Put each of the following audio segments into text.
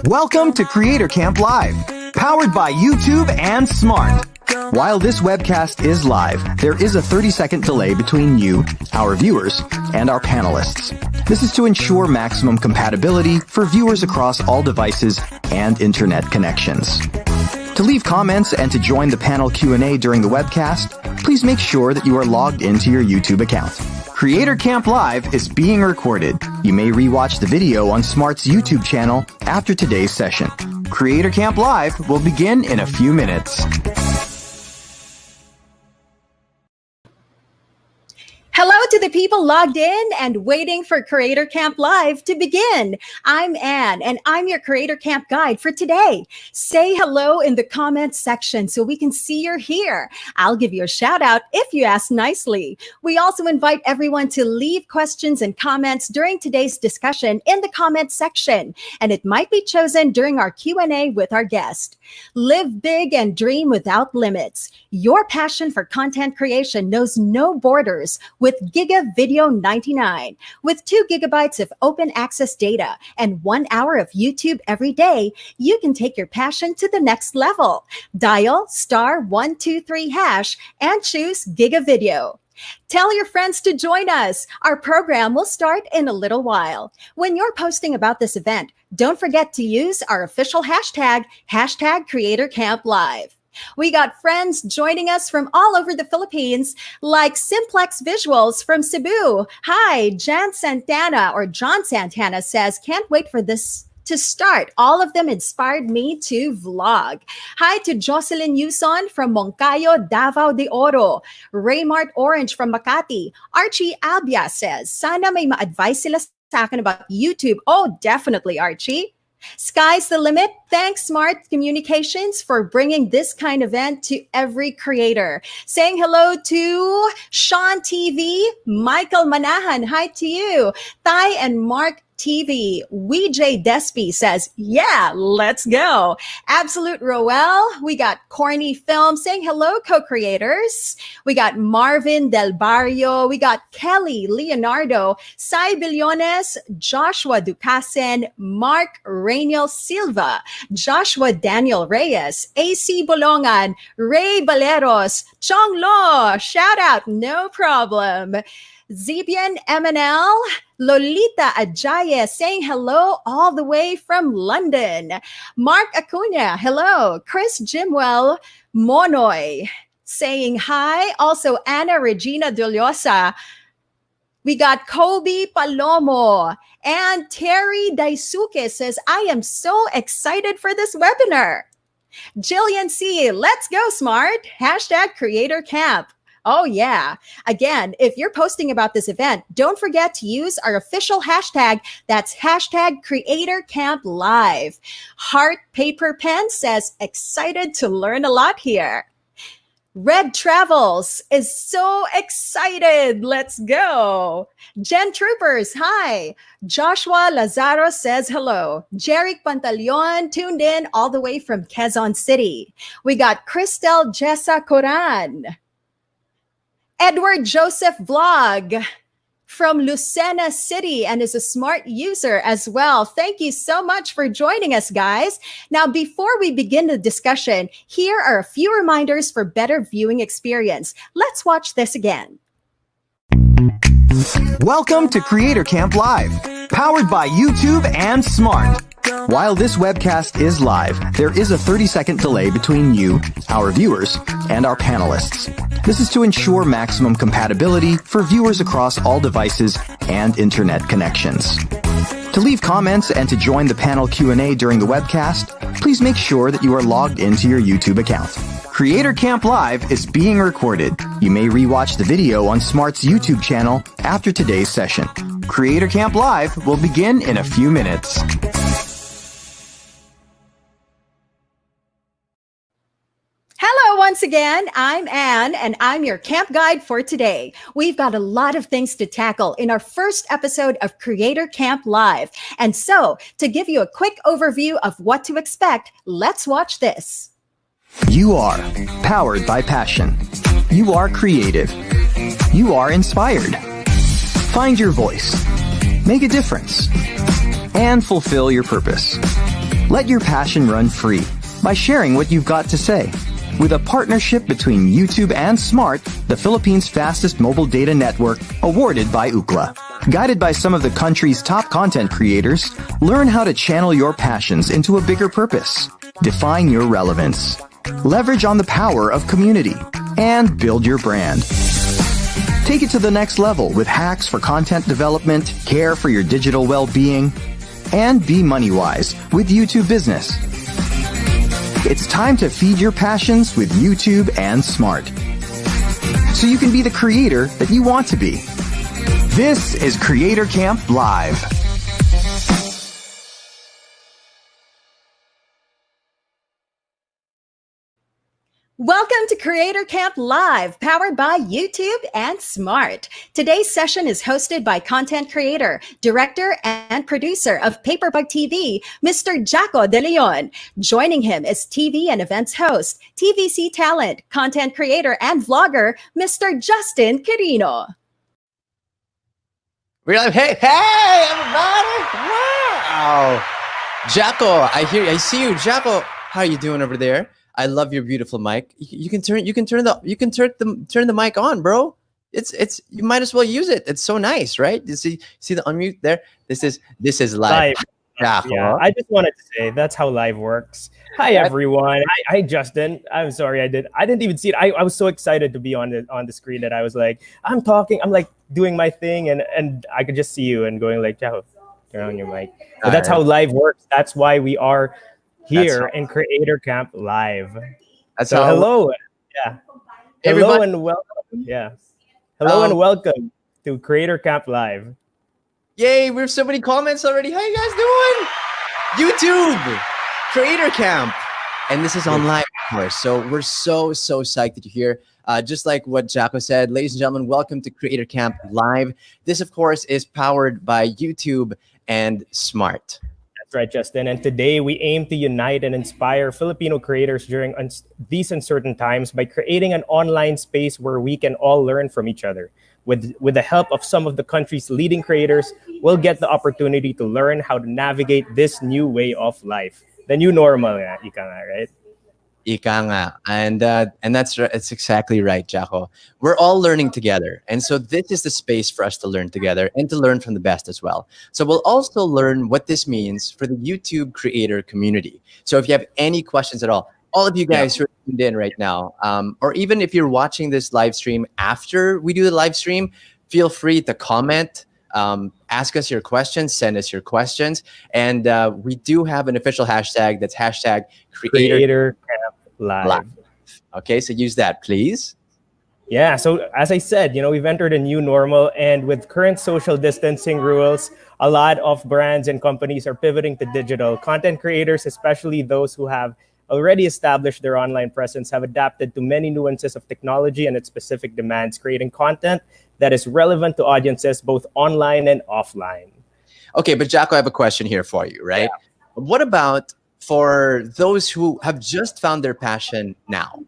Welcome to Creator Camp Live, powered by YouTube and Smart. While this webcast is live, there is a 30-second delay between you, our viewers, and our panelists. This is to ensure maximum compatibility for viewers across all devices and internet connections. To leave comments and to join the panel Q&A during the webcast, please make sure that you are logged into your YouTube account. Creator Camp Live is being recorded. You may rewatch the video on Smart's YouTube channel after today's session. Creator Camp Live will begin in a few minutes. Hello to the people logged in and waiting for Creator Camp Live to begin. I'm Anne, and I'm your Creator Camp guide for today. Say hello in the comments section so we can see you're here. I'll give you a shout out if you ask nicely. We also invite everyone to leave questions and comments during today's discussion in the comments section, and it might be chosen during our Q&A with our guest. Live big and dream without limits. Your passion for content creation knows no borders with Giga Video 99. With 2 gigabytes of open access data and 1 hour of YouTube every day, you can take your passion to the next level. Dial *123# and choose Giga Video. Tell your friends to join us. Our program will start in a little while. When you're posting about this event, don't forget to use our official hashtag #CreatorCampLive. We got friends joining us from all over the Philippines, like Simplex Visuals from Cebu. Hi, John Santana says, can't wait for this to start. All of them inspired me to vlog. Hi to Jocelyn Yuson from Moncayo, Davao de Oro. Raymart Orange from Makati. Archie Albia says, sana may ma-advise sila sa akin about YouTube. Oh, definitely, Archie. Sky's the limit. Thanks, Smart Communications, for bringing this kind of event to every creator. Saying hello to Sean TV, Michael Manahan. Hi to you. Thai and Mark TV. Weejay Despi says, yeah, let's go. Absolute Roel. We got Corny Film saying hello, co-creators. We got Marvin Del Barrio. We got Kelly Leonardo, Sai Billones, Joshua Ducasen, Mark Rainiel Silva, Joshua Daniel Reyes, AC Bolongan, Ray Baleros, Chong Lo. Shout out, no problem. Zebian MNL, Lolita Ajaye saying hello all the way from London. Mark Acuna, hello. Chris Jimwell, Monoy. saying hi. Also, Ana Regina Duliosa. We got Kobe Palomo. And Terry Daisuke says, I am so excited for this webinar. Jillian C., let's go smart. Hashtag Creator Camp. Oh, yeah. Again, if you're posting about this event, don't forget to use our official hashtag. That's hashtag Creator Camp Live. Heart Paper Pen says, excited to learn a lot here. Red Travels is so excited. Let's go. Jen Troopers, hi. Joshua Lazaro says hello. Jeric Pantaleon tuned in all the way from Quezon City. We got Cristel Jessa Coran. Edward Joseph Vlog from Lucena City and is a smart user as well. Thank you so much for joining us, guys. Now, before we begin the discussion, here are a few reminders for better viewing experience. Let's watch this again. Welcome to Creator Camp Live, powered by YouTube and Smart. While this webcast is live, there is a 30-second delay between you, our viewers, and our panelists. This is to ensure maximum compatibility for viewers across all devices and internet connections. To leave comments and to join the panel Q&A during the webcast, please make sure that you are logged into your YouTube account. Creator Camp Live is being recorded. You may rewatch the video on Smart's YouTube channel after today's session. Creator Camp Live will begin in a few minutes. Hello once again, I'm Anne, and I'm your camp guide for today. We've got a lot of things to tackle in our first episode of Creator Camp Live. And so, to give you a quick overview of what to expect, let's watch this. You are powered by passion. You are creative. You are inspired. Find your voice. Make a difference. And fulfill your purpose. Let your passion run free by sharing what you've got to say. With a partnership between YouTube and Smart, the Philippines' fastest mobile data network, awarded by Ookla. Guided by some of the country's top content creators, learn how to channel your passions into a bigger purpose. Define your relevance. Leverage on the power of community. And build your brand. Take it to the next level with hacks for content development, care for your digital well-being, and be money-wise with YouTube Business. It's time to feed your passions with YouTube and Smart, so you can be the creator that you want to be. This is Creator Camp Live. Welcome to Creator Camp Live, powered by YouTube and Smart. Today's session is hosted by content creator, director, and producer of Paperbug TV, Mr. Jaco De Leon. Joining him is TV and events host, TVC talent, content creator, and vlogger, Mr. Justin Quirino. We're like, hey, everybody! Wow, Jaco, I see you, Jaco. How are you doing over there? I love your beautiful mic. You can turn the mic on, bro. It's you might as well use it. It's so nice, right? You see the unmute there? This is live. Yeah, I just wanted to say that's how live works. Hi everyone. Hi Justin. I'm sorry I didn't even see it. I was so excited to be on the screen that I was like, I'm like doing my thing and I could just see you and going like, Jaco, turn on your mic. But that's how live works. That's why we are here in Creator Camp Live. So hello. Yeah. Hello and welcome. Yeah. Hello and welcome to Creator Camp Live. Yay, we have so many comments already. How you guys doing? YouTube, Creator Camp. And this is on live, of course. So we're so psyched that you're here. Just like what Jaco said, ladies and gentlemen, welcome to Creator Camp Live. This, of course, is powered by YouTube and Smart. Right, Justin. And today we aim to unite and inspire Filipino creators during these uncertain times by creating an online space where we can all learn from each other. With the help of some of the country's leading creators, we'll get the opportunity to learn how to navigate this new way of life. The new normal, ika nga, right? Ika nga. And it's exactly right, Jaco. We're all learning together. And so this is the space for us to learn together and to learn from the best as well. So we'll also learn what this means for the YouTube creator community. So if you have any questions at all, all of you guys who are tuned in right now, or even if you're watching this live stream after we do the live stream, feel free to comment, ask us your questions, send us your questions. And we do have an official hashtag. That's hashtag Creator Camp Live. Okay, so use that, please. Yeah, so as I said, we've entered a new normal, and with current social distancing rules, a lot of brands and companies are pivoting to digital. Content creators, especially those who have already established their online presence, have adapted to many nuances of technology and its specific demands, creating content that is relevant to audiences both online and offline. Okay, but Jacko, I have a question here for you, right? Yeah. What about for those who have just found their passion now,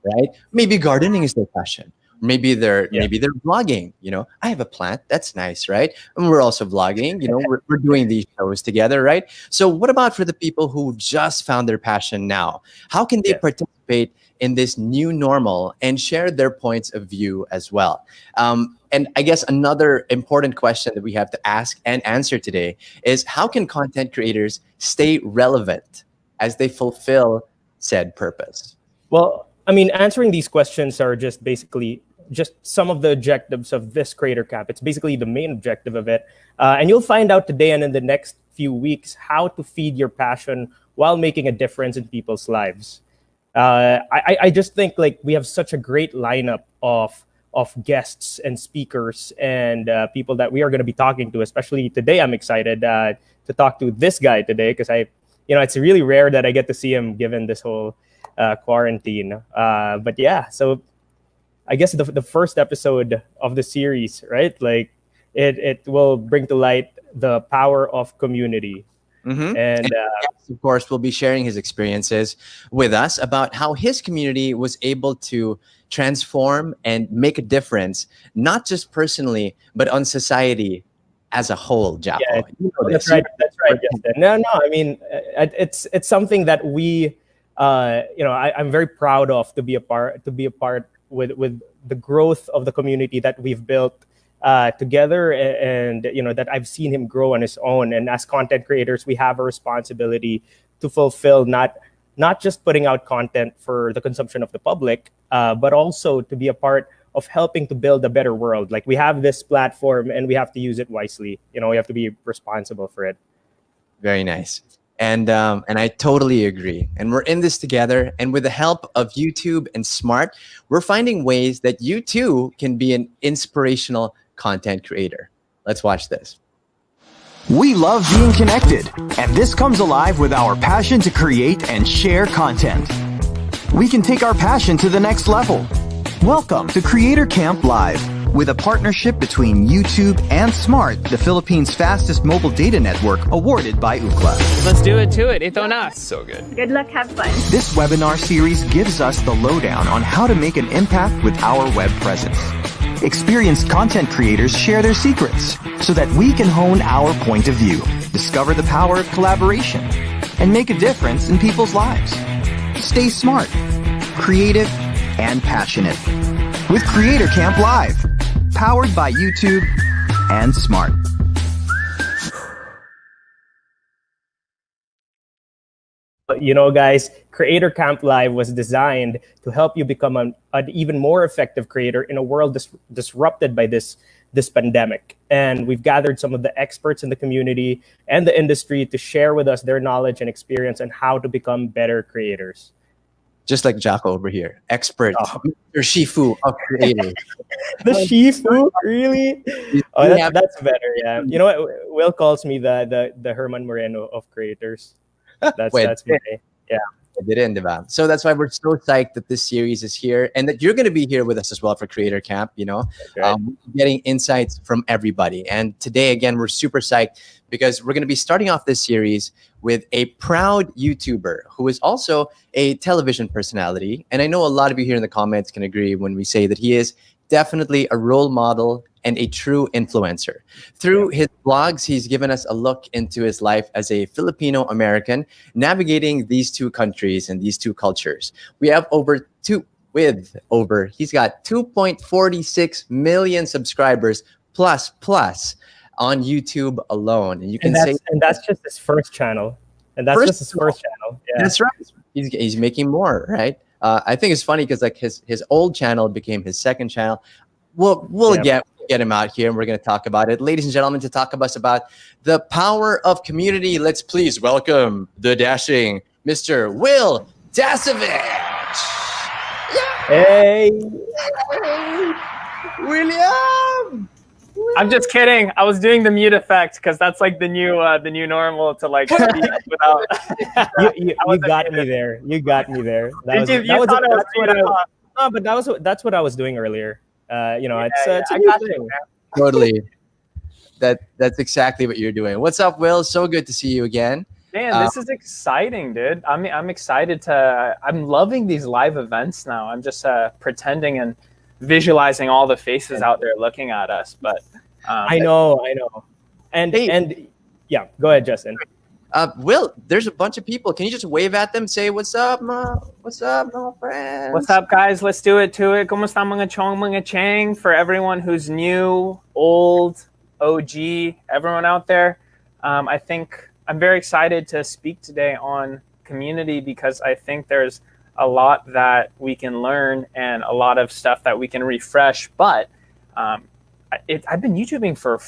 right? Maybe gardening is their passion. Maybe they're vlogging. I have a plant. That's nice, right? And we're also vlogging. We're doing these shows together, right? So what about for the people who just found their passion now? How can they participate in this new normal and share their points of view as well? And I guess another important question that we have to ask and answer today is, how can content creators stay relevant as they fulfill said purpose? Well, I mean, answering these questions are just basically just some of the objectives of this Creator Camp. It's basically the main objective of it. And you'll find out today and in the next few weeks how to feed your passion while making a difference in people's lives. I just think we have such a great lineup of guests and speakers and people that we are going to be talking to. Especially today, I'm excited to talk to this guy today because it's really rare that I get to see him given this whole quarantine. But yeah, so I guess the first episode of the series, right? It will bring to light the power of community. Mm-hmm. And of course, we'll be sharing his experiences with us about how his community was able to transform and make a difference, not just personally, but on society as a whole. Jacko, that's right. That's right. No. I mean, it's something that we, I'm very proud of to be a part with the growth of the community that we've built together, and that I've seen him grow on his own. And as content creators, we have a responsibility to fulfill not just putting out content for the consumption of the public, but also to be a part of helping to build a better world. We have this platform and we have to use it wisely. We have to be responsible for it. Very nice. And I totally agree. And we're in this together. And with the help of YouTube and Smart, we're finding ways that you too can be an inspirational content creator. Let's watch this. We love being connected, and this comes alive with our passion to create and share content. We can take our passion to the next level. Welcome to Creator Camp Live, with a partnership between YouTube and Smart, the Philippines' fastest mobile data network, awarded by Ookla. Let's do it to it. Ito na. So good. Good luck, have fun. This webinar series gives us the lowdown on how to make an impact with our web presence. Experienced content creators share their secrets so that we can hone our point of view, discover the power of collaboration, and make a difference in people's lives. Stay smart, creative, and passionate with Creator Camp Live, powered by YouTube and Smart. Guys, Creator Camp Live was designed to help you become an even more effective creator in a world disrupted by this pandemic. And we've gathered some of the experts in the community and the industry to share with us their knowledge and experience on how to become better creators. Just like Jacko over here, expert, or Shifu of creators. The Shifu, really? Oh, that's better. Yeah. You know what? Will calls me the Herman Moreno of creators. That's me. Yeah. So that's why we're so psyched that this series is here and that you're going to be here with us as well for Creator Camp. Getting insights from everybody. And today, again, we're super psyched because we're going to be starting off this series with a proud YouTuber who is also a television personality. And I know a lot of you here in the comments can agree when we say that he is definitely a role model and a true influencer. Through his blogs, he's given us a look into his life as a Filipino-American navigating these two countries and these two cultures. He's got 2.46 million subscribers plus on YouTube alone. And you can that's just his first channel. And that's just his first channel. Yeah. That's right. he's making more, right? I think it's funny because like his old channel became his second channel. We'll get him out here and we're going to talk about it. Ladies and gentlemen, to talk about the power of community, let's please welcome the dashing Mr. Will Dasovich. Hey, William. I'm just kidding. I was doing the mute effect because that's like the new normal to like speak without. you got me there. You got me there. That's what I was doing earlier. It's a new thing. Totally. That's exactly what you're doing. What's up, Will? So good to see you again. Man, this is exciting, dude. I'm excited I'm loving these live events now. I'm just pretending and visualizing all the faces out there looking at us. But I know. And yeah, go ahead, Justin. Will, there's a bunch of people. Can you just wave at them? Say, what's up, my friends? What's up, guys? Let's do it to it. Kumusta mga chong mga chang? For everyone who's new, old, OG, everyone out there. I think I'm very excited to speak today on community because I think there's a lot that we can learn and a lot of stuff that we can refresh. But I've been YouTubing for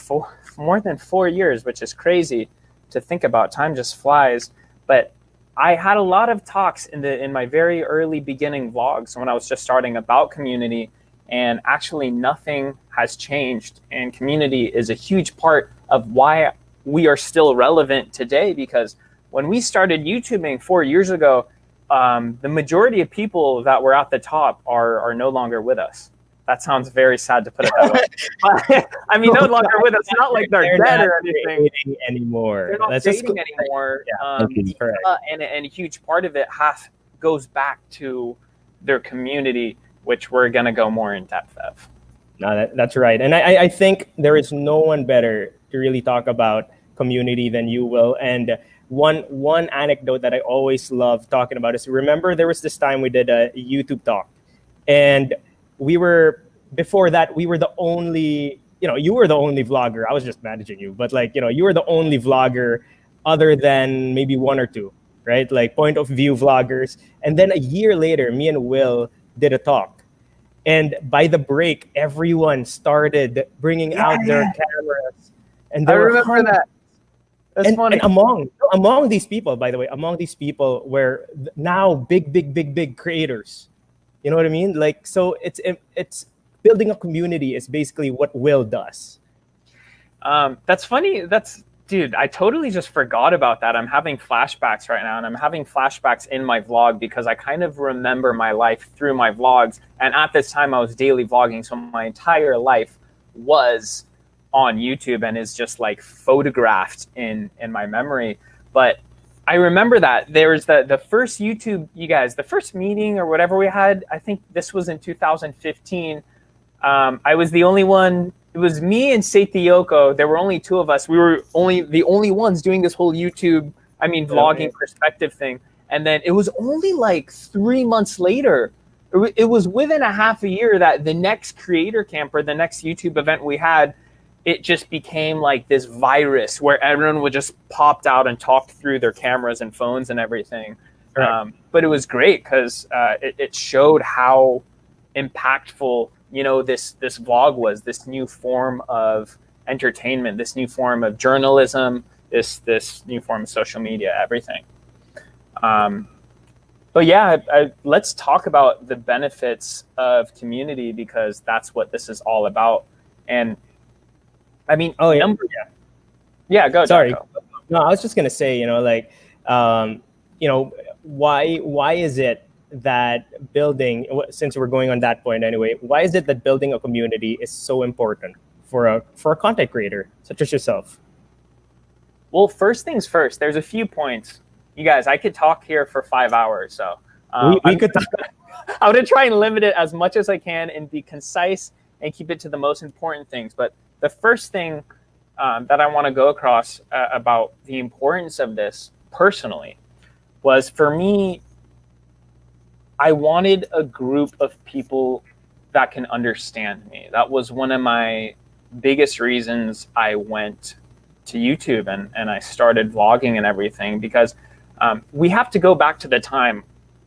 more than 4 years, which is crazy to think about. Time just flies. But I had a lot of talks in my very early beginning vlogs when I was just starting about community, and actually nothing has changed. And community is a huge part of why we are still relevant today, because when we started YouTubing 4 years ago, the majority of people that were at the top are no longer with us. That sounds very sad to put it that way. But, I mean, no longer with us. Not like they're dead or anything anymore. They're not dating anymore. And a huge part of it goes back to their community, which we're going to go more in depth of. No, that's right. And I think there is no one better to really talk about community than you, Will. And one anecdote that I always love talking about is, remember there was this time we did a YouTube talk, and before that we were the only, you were the only vlogger. I was just managing you, but you were the only vlogger other than maybe one or two, right? Like point of view vloggers. And then a year later, me and Will did a talk. And by the break, everyone started bringing out their cameras. And I remember that. That's funny. And among these people, by the way, were now big creators. You know what I mean? So it's building a community is basically what Will does. That's funny. Dude, I totally just forgot about that. I'm having flashbacks right now, and I'm having flashbacks in my vlog because I kind of remember my life through my vlogs. And at this time I was daily vlogging. So my entire life was on YouTube and is just like photographed in my memory. But I remember that there was the first YouTube, you guys, the first meeting or whatever we had, I think this was in 2015. I was the only one. It was me and Seitiyoko. There were only two of us. We were the only ones doing this whole YouTube, vlogging perspective thing. And then it was only like 3 months later, it was within a half a year, that the next creator camp or the next YouTube event we had, it just became like this virus where everyone would just popped out and talked through their cameras and phones and everything. Right. But it was great because it showed how impactful, this vlog was, this new form of entertainment, this new form of journalism, this new form of social media, everything. But yeah, let's talk about the benefits of community, because that's what this is all about. And yeah, go. Sorry. Go. No, I was just gonna say, why is it that building, since we're going on that point anyway, why is it that building a community is so important for a content creator such as yourself? Well, first things first, there's a few points. You guys, I could talk here for 5 hours, so we could. I'm gonna try and limit it as much as I can and be concise and keep it to the most important things. But the first thing that I want to go across about the importance of this personally was, for me, I wanted a group of people that can understand me. That was one of my biggest reasons I went to YouTube and I started vlogging and everything, because we have to go back to the time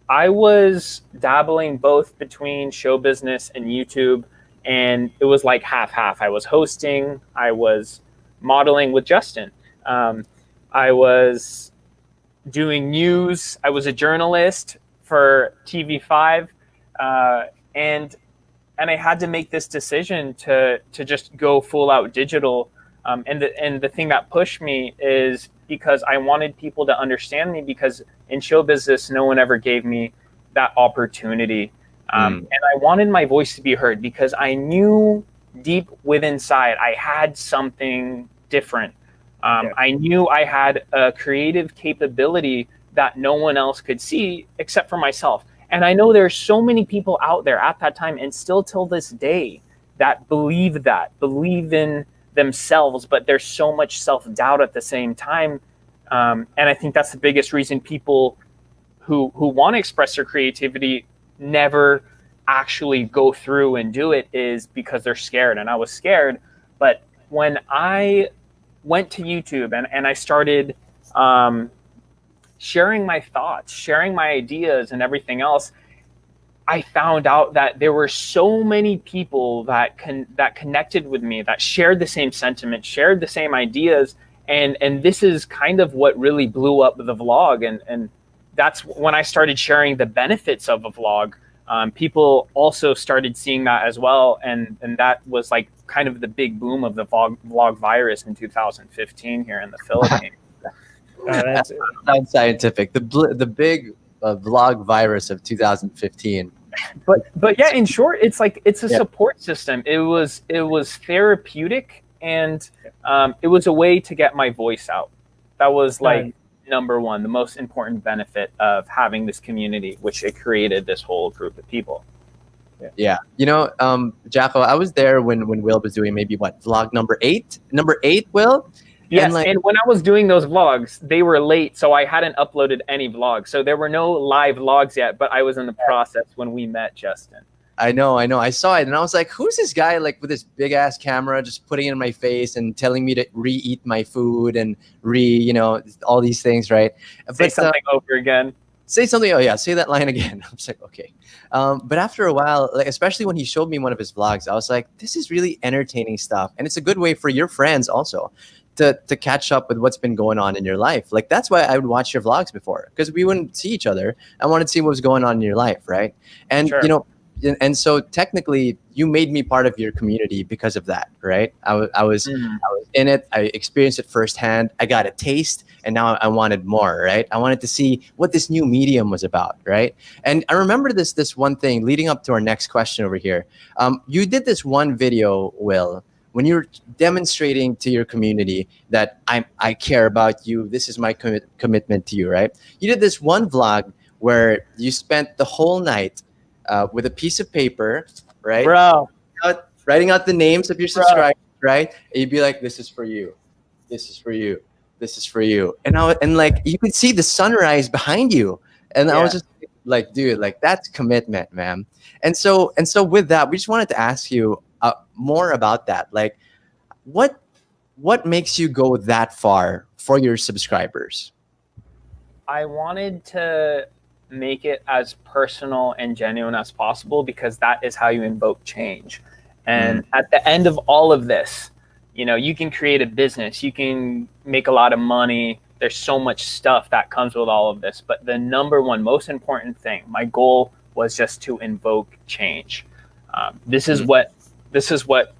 I was dabbling both between show business and YouTube, and it was like half. I was hosting, I was modeling with Justin, I was doing news, I was a journalist for TV5, and I had to make this decision to just go full out digital. And the thing that pushed me is because I wanted people to understand me, because in show business, no one ever gave me that opportunity. And I wanted my voice to be heard because I knew deep within inside I had something different. I knew I had a creative capability that no one else could see except for myself. And I know there's so many people out there at that time and still till this day that believe in themselves, but there's so much self-doubt at the same time. And I think that's the biggest reason people who want to express their creativity never actually go through and do it, is because they're scared. And I was scared. But when I went to YouTube and I started sharing my thoughts, sharing my ideas and everything else, I found out that there were so many people that connected with me, that shared the same sentiment, shared the same ideas. And this is kind of what really blew up the vlog. And that's when I started sharing the benefits of a vlog. People also started seeing that as well. And that was like kind of the big boom of the vlog virus in 2015 here in the Philippines. That sounds scientific. The big vlog virus of 2015. But yeah, in short, it's like it's a support system. It was therapeutic, and it was a way to get my voice out. That was like number one, the most important benefit of having this community, which it created this whole group of people. Yeah. You know, Jacko, I was there when Will was doing maybe vlog number 8? Number 8, Will? Yes, and when I was doing those vlogs, they were late, so I hadn't uploaded any vlogs. So there were no live vlogs yet, but I was in the process when we met Justin. I know. I saw it, and I was like, who's this guy, like, with this big-ass camera just putting it in my face and telling me to re-eat my food and all these things, right? Say something over again. Say something. Oh, yeah, say that line again. I was like, okay. But after a while, like, especially when he showed me one of his vlogs, I was like, this is really entertaining stuff. And it's a good way for your friends also to catch up with what's been going on in your life. Like, that's why I would watch your vlogs before, because we wouldn't see each other. I wanted to see what was going on in your life, right? And, and so technically you made me part of your community because of that, right? I was in it. I experienced it firsthand. I got a taste, and now I wanted more, right? I wanted to see what this new medium was about, right? And I remember this one thing leading up to our next question over here. You did this one video, Will, when you're demonstrating to your community that I care about you, this is my commitment to you, right? You did this one vlog where you spent the whole night with a piece of paper, right? Bro. Writing out the names of your subscribers, right? And you'd be like, this is for you. This is for you. This is for you. And like, you could see the sunrise behind you. And I was just like, dude, like, that's commitment, man. And so with that, we just wanted to ask you more about that. Like, what makes you go that far for your subscribers? I wanted to make it as personal and genuine as possible, because that is how you invoke change. And at the end of all of this, you can create a business, you can make a lot of money. There's so much stuff that comes with all of this. But the number one most important thing, my goal was just to invoke change. This is what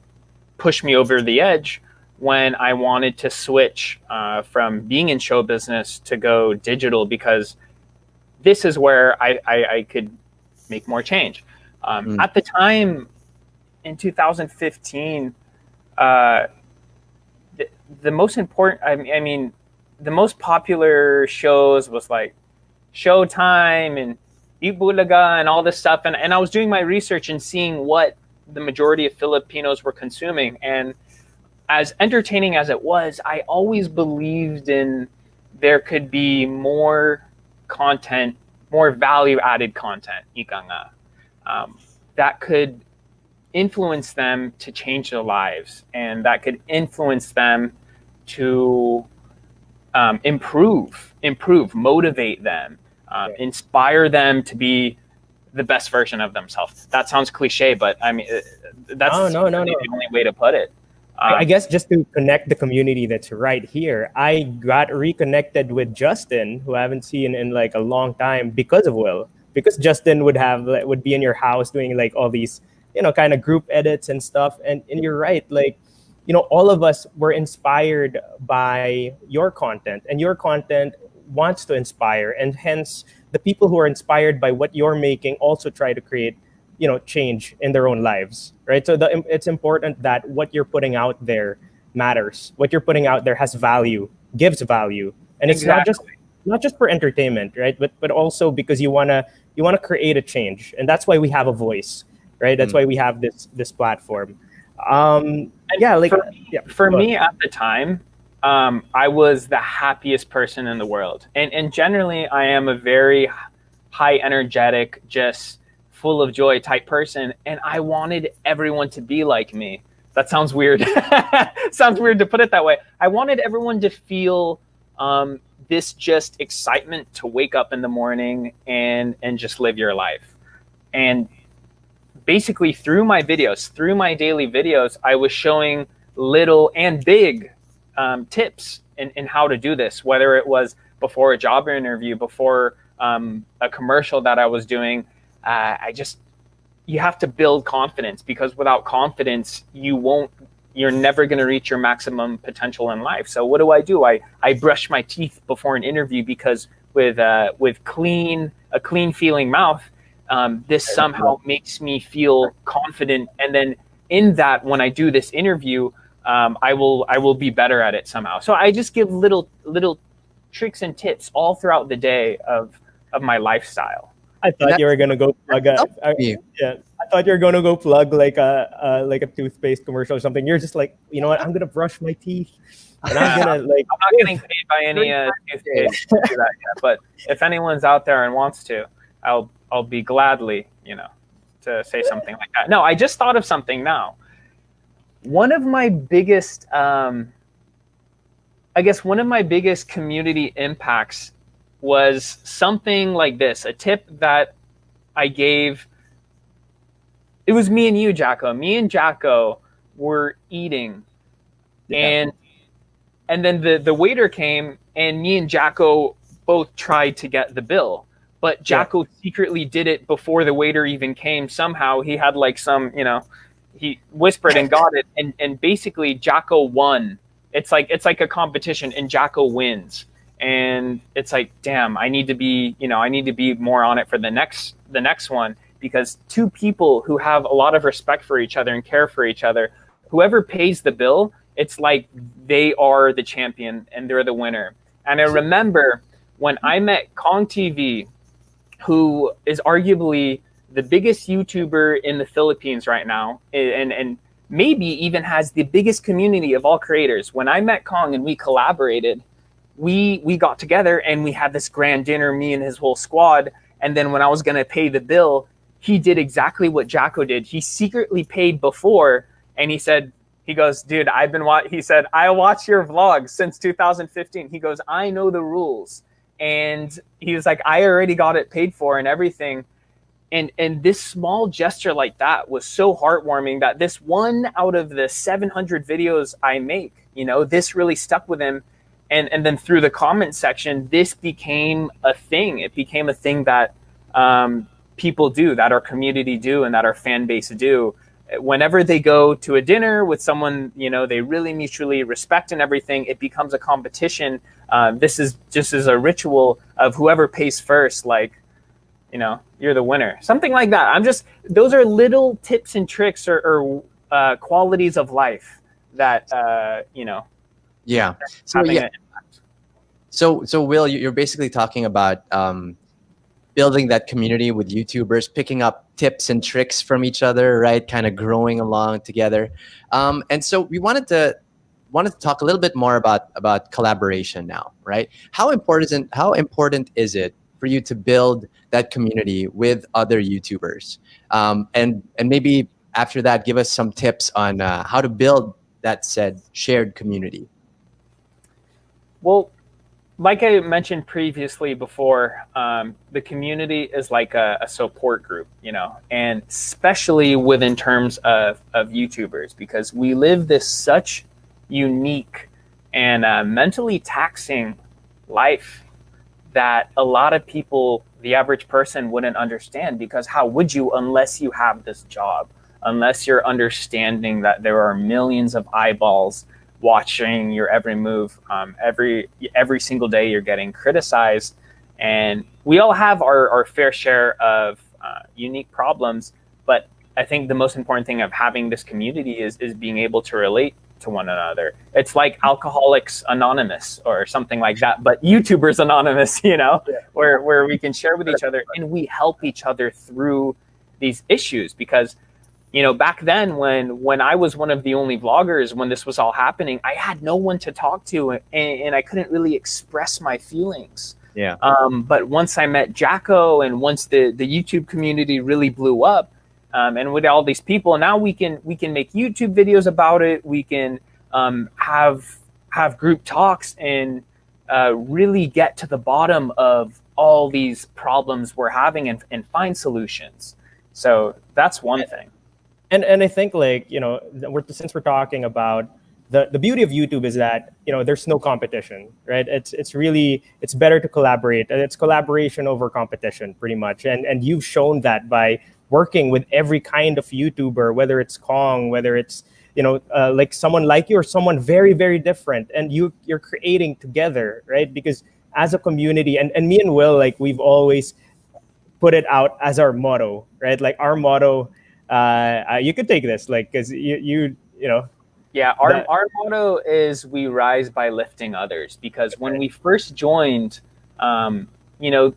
pushed me over the edge when I wanted to switch from being in show business to go digital, because this is where I could make more change. At the time, in 2015, the most important, I mean, the most popular shows was like Showtime and Ibulaga and all this stuff. And I was doing my research and seeing what the majority of Filipinos were consuming. And as entertaining as it was, I always believed in there could be more content, more value-added content, ika nga, that could influence them to change their lives, and that could influence them to improve, motivate them, inspire them to be the best version of themselves. That sounds cliche, but I mean, that's No. the only way to put it. I guess just to connect the community that's right here, I got reconnected with Justin, who I haven't seen in like a long time because of Will. Because Justin would be in your house doing like all these, kind of group edits and stuff. And you're right, like, all of us were inspired by your content, and your content wants to inspire, and hence the people who are inspired by what you're making also try to create change in their own lives, right? So it's important that what you're putting out there matters. What you're putting out there has value, gives value, and it's not just for entertainment, right? But also because you wanna create a change, and that's why we have a voice, right? That's why we have this platform. For me at the time, I was the happiest person in the world, and generally I am a very high energetic, just full of joy type person, and I wanted everyone to be like me. That sounds weird. Sounds weird to put it that way. I wanted everyone to feel this just excitement to wake up in the morning and just live your life. And basically through my videos, through my daily videos, I was showing little and big tips in how to do this, whether it was before a job interview, before a commercial that I was doing. You have to build confidence, because without confidence, you're never going to reach your maximum potential in life. So what do? I brush my teeth before an interview, because with a clean feeling mouth, this somehow makes me feel confident. And then in that, when I do this interview, I will be better at it somehow. So I just give little tricks and tips all throughout the day of my lifestyle. I thought you were gonna go plug I thought you were gonna go plug like a toothpaste commercial or something. You're just like, you know what? I'm gonna brush my teeth, and I'm gonna like. I'm not getting paid by any toothpaste to do that yet, but if anyone's out there and wants to, I'll be gladly, to say something like that. No, I just thought of something now. One of my biggest, one of my biggest community impacts was something like this, a tip that I gave. It was me and you, Jacko. Me and Jacko were eating, and then the waiter came, and me and Jacko both tried to get the bill, but Jacko secretly did it before the waiter even came. Somehow he had like some, he whispered and got it, and basically Jacko won. It's like a competition, and Jacko wins. And it's like, damn, I need to be more on it for the next one, because two people who have a lot of respect for each other and care for each other, whoever pays the bill, it's like they are the champion and they're the winner. And I remember when I met Kong TV, who is arguably the biggest YouTuber in the Philippines right now, and maybe even has the biggest community of all creators. When I met Kong and we collaborated, we got together and we had this grand dinner, me and his whole squad. And then when I was going to pay the bill, he did exactly what Jacko did. He secretly paid before, and he goes, dude, he said, I watch your vlogs since 2015. He goes, I know the rules. And he was like, I already got it paid for and everything. And this small gesture like that was so heartwarming, that this one out of the 700 videos I make, this really stuck with him. And then through the comment section, this became a thing. It became a thing that people do, that our community do, and that our fan base do. Whenever they go to a dinner with someone, they really mutually respect and everything, it becomes a competition. This is just as a ritual of whoever pays first, like, you're the winner. Something like that. Those are little tips and tricks or qualities of life that, Yeah. So Will, you're basically talking about building that community with YouTubers, picking up tips and tricks from each other, right? Kind of growing along together. And so we wanted to talk a little bit more about collaboration now, right? How important is it for you to build that community with other YouTubers? And maybe after that, give us some tips on how to build that said shared community. Well, like I mentioned previously before, the community is like a support group, you know, and especially within terms of YouTubers, because we live this such unique and mentally taxing life that a lot of people, the average person, wouldn't understand, because how would you unless you have this job, unless you're understanding that there are millions of eyeballs watching your every move. Every single day you're getting criticized, and we all have our fair share of unique problems. But I think the most important thing of having this community is being able to relate to one another. It's like Alcoholics Anonymous or something like that, but YouTubers Anonymous, you know, where we can share with each other and we help each other through these issues. Because you know, back then when I was one of the only vloggers, when this was all happening, I had no one to talk to, and I couldn't really express my feelings. Yeah. But once I met Jacko, and once the YouTube community really blew up, and with all these people, now we can make YouTube videos about it. We can have group talks and really get to the bottom of all these problems we're having and find solutions. So that's one thing. And I think, like, you know, since we're talking about the beauty of YouTube is that, you know, there's no competition, right? It's better to collaborate, and it's collaboration over competition pretty much. And you've shown that by working with every kind of YouTuber, whether it's Kong, whether it's, you know, like someone like you or someone very, very different, and you're creating together, right? Because as a community, and me and Will, like, we've always put it out as our motto, right? Like our motto, you could take this, like, because you know. Yeah, our motto is we rise by lifting others, because when we first joined, you know,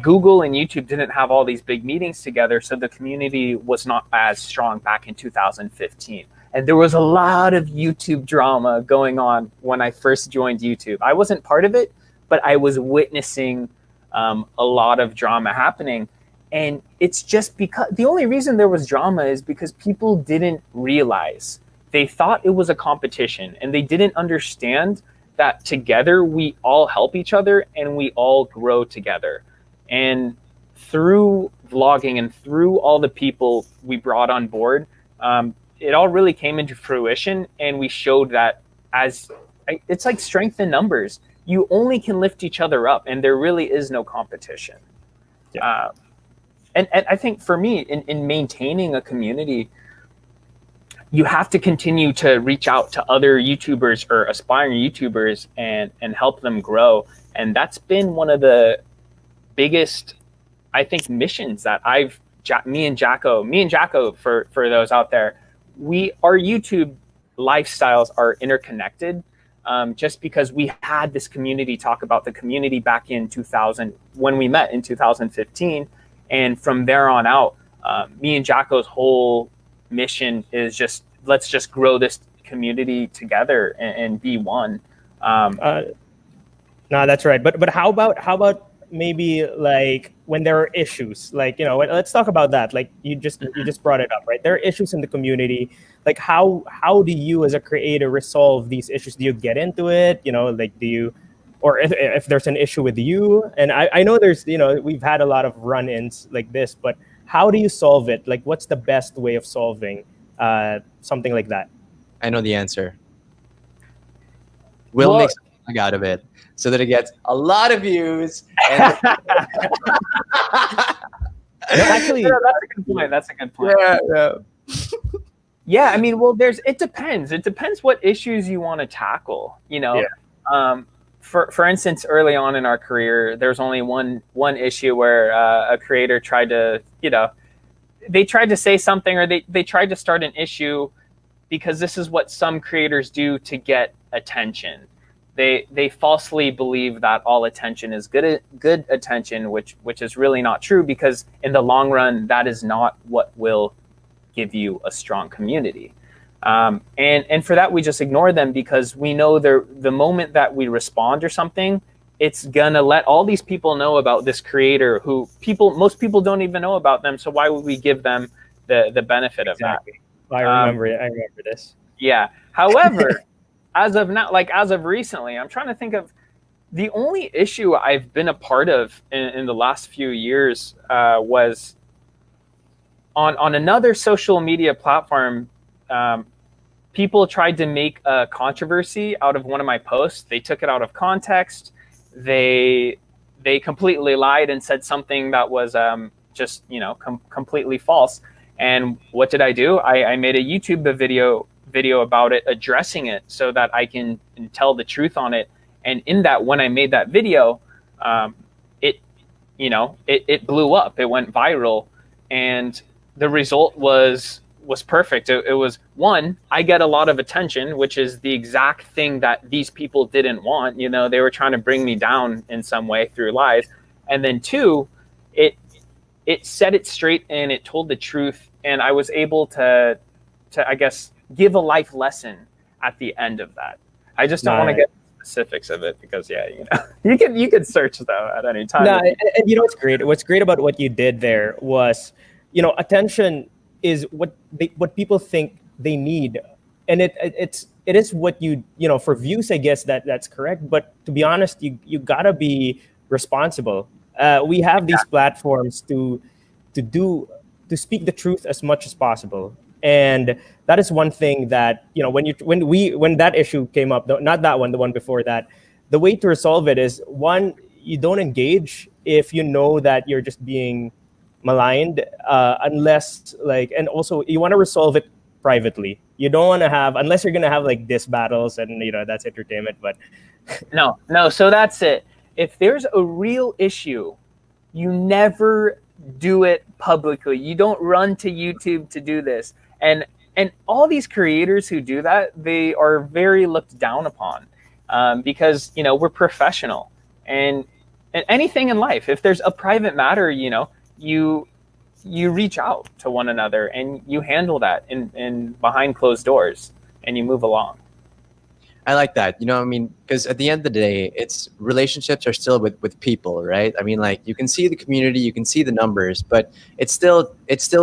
Google and YouTube didn't have all these big meetings together, so the community was not as strong back in 2015. And there was a lot of YouTube drama going on when I first joined YouTube. I wasn't part of it, but I was witnessing a lot of drama happening. And it's just because the only reason there was drama is because people didn't realize. They thought it was a competition, and they didn't understand that together we all help each other and we all grow together. And through vlogging and through all the people we brought on board, it all really came into fruition, and we showed that it's like strength in numbers. You only can lift each other up, and there really is no competition. Yeah. And I think for me, in maintaining a community, you have to continue to reach out to other YouTubers or aspiring YouTubers and help them grow. And that's been one of the biggest, I think, missions that me and Jacko, for those out there, our YouTube lifestyles are interconnected. Just because we had this community talk about the community back in 2000, when we met in 2015. And from there on out, me and Jacko's whole mission is let's just grow this community together and be one. No, that's right. But how about maybe like when there are issues, like, you know, let's talk about that. Like you just brought it up, right? There are issues in the community. Like how do you as a creator resolve these issues? Do you get into it? You know, like or if there's an issue with you? And I know there's, you know, we've had a lot of run-ins like this, but how do you solve it? Like, what's the best way of solving something like that? I know the answer. Will make something out of it so that it gets a lot of views. And actually, yeah, that's a good point. That's a good point. Yeah. Yeah, I mean, well, it depends. It depends what issues you want to tackle. You know, for instance, early on in our career, there's only one issue where a creator tried to, you know, they tried to say something, or they tried to start an issue, because this is what some creators do to get attention. They falsely believe that all attention is good attention, which is really not true, because in the long run, that is not what will give you a strong community. And for that, we just ignore them, because we know the moment that we respond or something, it's gonna let all these people know about this creator who most people don't even know about them. So why would we give them the benefit of that? I remember this. Yeah. However, as of now, like as of recently, I'm trying to think of The only issue I've been a part of in the last few years was on another social media platform. People tried to make a controversy out of one of my posts. They took it out of context. They completely lied and said something that was just, you know, completely false. And what did I do? I made a YouTube video about it, addressing it so that I can tell the truth on it. And in that, when I made that video, it blew up. It went viral, and the result was perfect. It was, one, I get a lot of attention, which is the exact thing that these people didn't want. You know, they were trying to bring me down in some way through lies. And then two, it set it straight and it told the truth. And I was able to I guess, give a life lesson at the end of that. I just don't want to get specifics of it because, yeah, you know, you can search though at any time. No, and you know what's great? What's great about what you did there was, you know, attention is what people think they need, and it is what you know, for views, I guess that's correct. But to be honest, you gotta be responsible. We have these platforms to speak the truth as much as possible. And that is one thing that, you know, when that issue came up, not that one, the one before that, the way to resolve it is, one, you don't engage if you know that you're just being maligned, unless, like, and also you want to resolve it privately. You don't want to have, unless you're going to have like diss battles, and, you know, that's entertainment, but no. So that's it. If there's a real issue, you never do it publicly. You don't run to YouTube to do this. And all these creators who do that, they are very looked down upon, because, you know, we're professional, and anything in life, if there's a private matter, you know, you reach out to one another and you handle that in behind closed doors, and you move along. I like that. You know, I mean, because at the end of the day, it's relationships are still with people, right? I mean, like, you can see the community, you can see the numbers, but it's still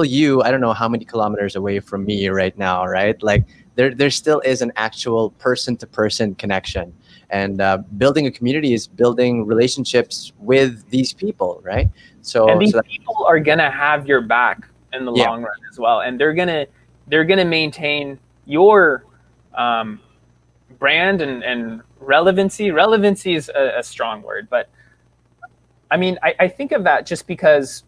you. I don't know how many kilometers away from me right now, right? Like, there still is an actual person-to-person connection, and building a community is building relationships with these people, right? And these people are gonna have your back in the long run as well, and they're gonna maintain your brand and relevancy. Relevancy is a strong word, but I mean, I think of that just because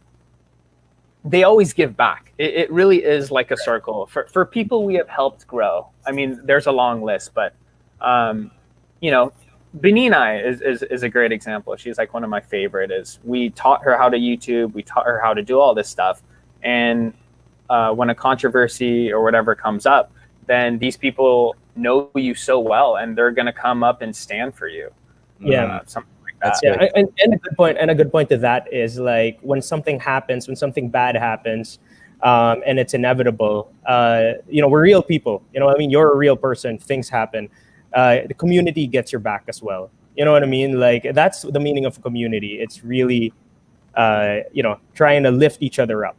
they always give back. It really is like a circle for people we have helped grow. I mean, there's a long list, but you know, Benina is a great example. She's like one of my favorite. Is we taught her how to YouTube, we taught her how to do all this stuff, and when a controversy or whatever comes up, then these people know you so well, and they're going to come up and stand for you. Yeah, something like that. Yeah, and a good point. And a good point to that is, like, when something happens, when something bad happens, and it's inevitable. You know, we're real people. You know, I mean, you're a real person. Things happen. The community gets your back as well. You know what I mean? Like, that's the meaning of a community. It's really, you know, trying to lift each other up.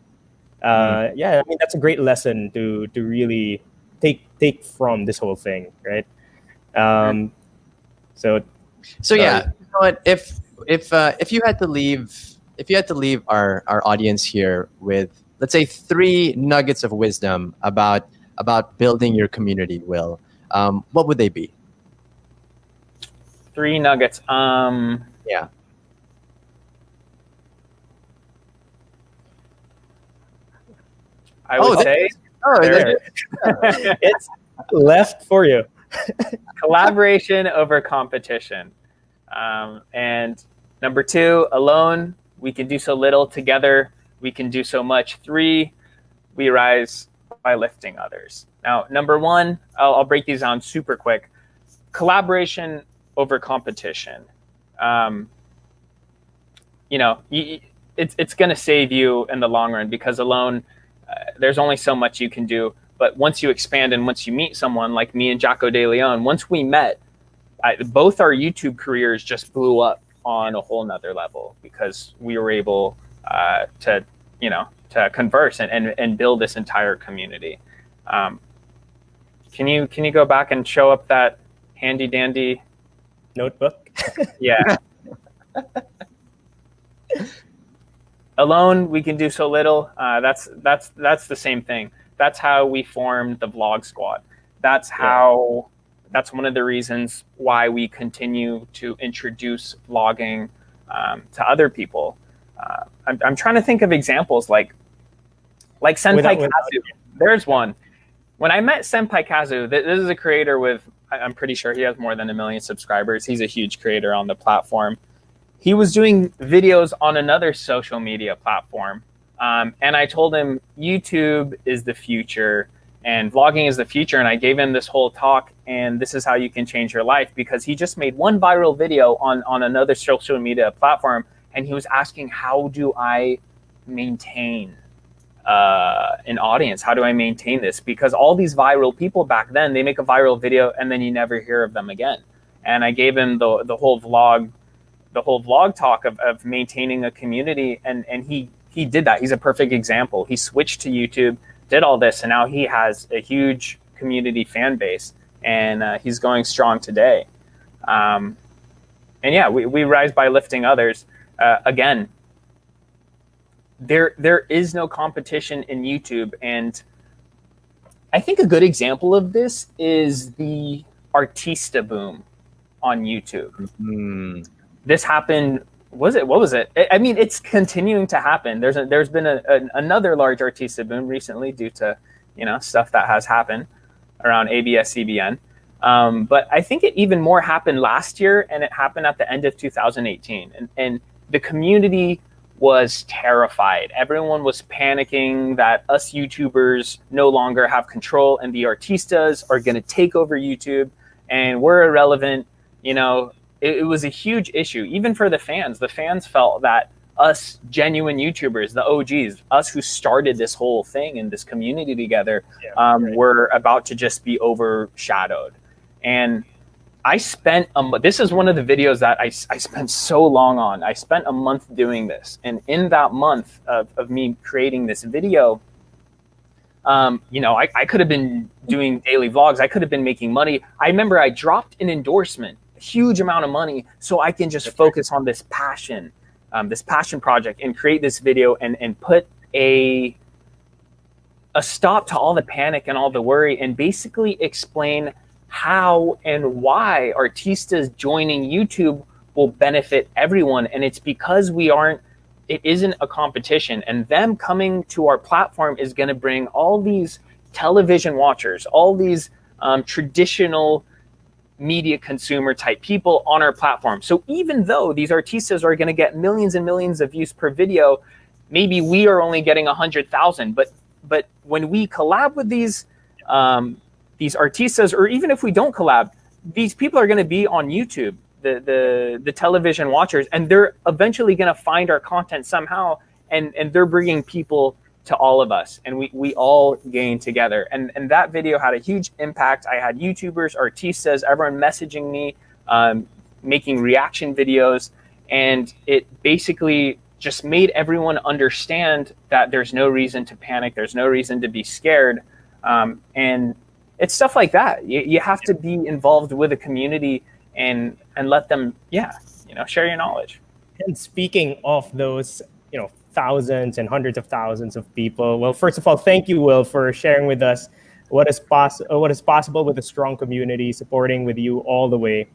Yeah, I mean, that's a great lesson to really take from this whole thing, right? So yeah, you know what? If you had to leave our audience here with, let's say, 3 nuggets of wisdom about building your community, Will, what would they be? 3 nuggets. Yeah. I would say. It's left for you. Collaboration over competition. And number 2, alone, we can do so little. Together, we can do so much. 3, we rise by lifting others. Now, number 1, I'll break these down super quick. Collaboration over competition. You know, it's going to save you in the long run, because alone, there's only so much you can do. But once you expand and once you meet someone like me and Jaco De Leon, once we met, both our YouTube careers just blew up on a whole nother level, because we were able to converse and build this entire community. Can you go back and show up that handy dandy notebook? Yeah. Alone, we can do so little. That's the same thing. That's how we formed the Vlog Squad. That's how. That's one of the reasons why we continue to introduce vlogging to other people. I'm trying to think of examples like Senpai Kazu. There's one. When I met Senpai Kazu, this is a creator with, I'm pretty sure he has more than 1 million subscribers. He's a huge creator on the platform. He was doing videos on another social media platform. And I told him YouTube is the future and vlogging is the future. And I gave him this whole talk, and this is how you can change your life, because he just made one viral video on another social media platform. And he was asking, how do I maintain an audience? How do I maintain this? Because all these viral people back then, they make a viral video and then you never hear of them again. And I gave him the whole vlog talk of maintaining a community, and he did that. He's a perfect example. He switched to YouTube, did all this, and now he has a huge community fan base, and he's going strong today. And yeah, we rise by lifting others. Again, there is no competition in YouTube, and I think a good example of this is the artista boom on YouTube. Mm-hmm. This happened. What was it? I mean, it's continuing to happen. There's been another large artista boom recently due to stuff that has happened around ABS-CBN. But I think it even more happened last year, and it happened at the end of 2018. And the community was terrified. Everyone was panicking that us YouTubers no longer have control, and the artistas are going to take over YouTube, and we're irrelevant. It was a huge issue, even for the fans. The fans felt that us genuine YouTubers, the OGs, us who started this whole thing and this community together, were about to just be overshadowed. And I spent this is one of the videos that I spent so long on. I spent a month doing this, and in that month of me creating this video, I could have been doing daily vlogs. I could have been making money. I remember I dropped an endorsement, a huge amount of money, so I can just focus on this passion project and create this video and put a stop to all the panic and all the worry, and basically explain how and why artistas joining YouTube will benefit everyone. And it's because it isn't a competition, and them coming to our platform is going to bring all these television watchers, all these traditional media consumer type people on our platform. So even though these artistas are going to get millions and millions of views per video, maybe we are only getting 100,000. But when we collab with these artistas, or even if we don't collab, these people are going to be on YouTube, the television watchers, and they're eventually going to find our content somehow, and they're bringing people to all of us, and we all gain together. And that video had a huge impact. I had YouTubers, artistas, everyone messaging me, making reaction videos, and it basically just made everyone understand that there's no reason to panic, there's no reason to be scared. And it's stuff like that. You have to be involved with a community and let them, share your knowledge. And speaking of those, thousands and hundreds of thousands of people, well, first of all, thank you, Will, for sharing with us what is possible with a strong community, supporting you all the way.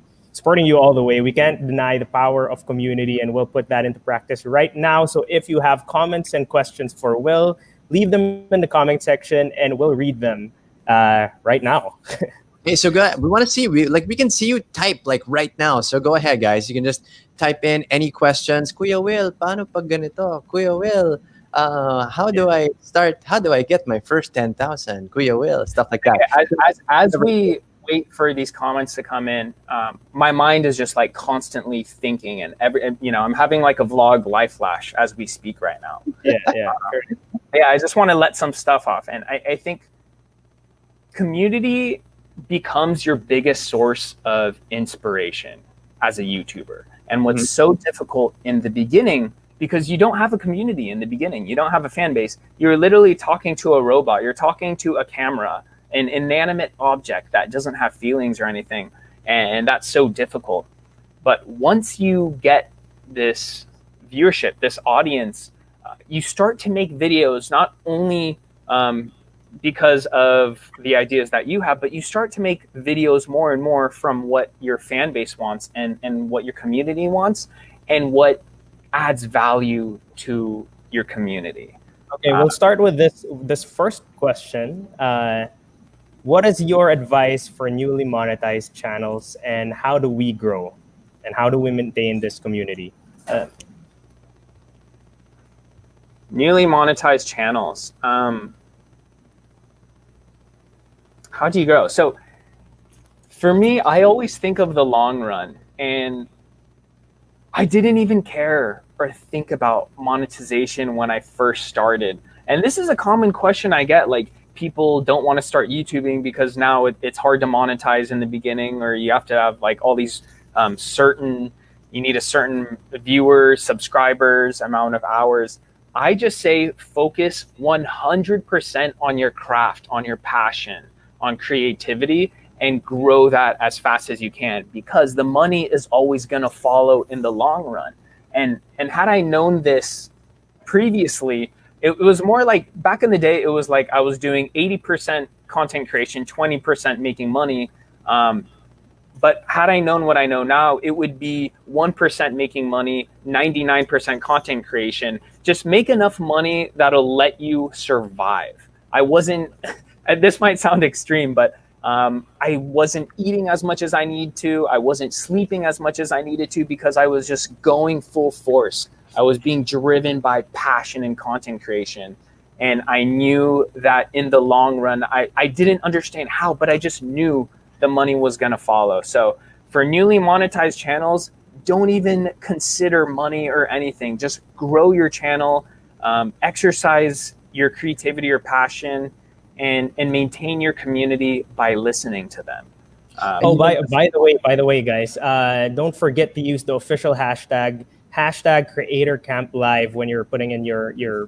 We can't deny the power of community, and we'll put that into practice right now. So if you have comments and questions for Will, leave them in the comment section, and we'll read them right now. Hey, so go ahead. We want to see we can see you type right now. So go ahead, guys. You can just type in any questions. Kuya Will, paano pag ganito? Kuya Will, how do I start? How do I get my first 10,000? Kuya Will, stuff like that. As we wait for these comments to come in, my mind is just constantly thinking, and I'm having a vlog life flash as we speak right now. Yeah. I just want to let some stuff off, and I think community becomes your biggest source of inspiration as a YouTuber. And what's so difficult in the beginning, because you don't have a community in the beginning, you don't have a fan base, you're literally talking to a robot, you're talking to a camera, an inanimate object that doesn't have feelings or anything. And that's so difficult. But once you get this viewership, this audience, you start to make videos not only because of the ideas that you have, but you start to make videos more and more from what your fan base wants and what your community wants and what adds value to your community. Okay, we'll start with this first question. What is your advice for newly monetized channels, and how do we grow, and how do we maintain this community? Newly monetized channels. How do you grow? So for me, I always think of the long run, and I didn't even care or think about monetization when I first started. And this is a common question I get, like, people don't want to start YouTubing because now it's hard to monetize in the beginning, or you have to have like all these you need a certain viewer, subscribers, amount of hours. I just say focus 100% on your craft, on your passion, on creativity, and grow that as fast as you can, because the money is always going to follow in the long run. And had I known this previously, it was more like back in the day, it was like I was doing 80% content creation, 20% making money. But had I known what I know now, it would be 1% making money, 99% content creation. Just make enough money that'll let you survive. I wasn't, this might sound extreme, but I wasn't eating as much as I need to. I wasn't sleeping as much as I needed to, because I was just going full force. I was being driven by passion and content creation. And I knew that in the long run, I didn't understand how, but I just knew the money was going to follow. So for newly monetized channels, don't even consider money or anything. Just grow your channel, exercise your creativity or passion, and maintain your community by listening to them. By the way, guys, don't forget to use the official hashtag #CreatorCampLive when you're putting in your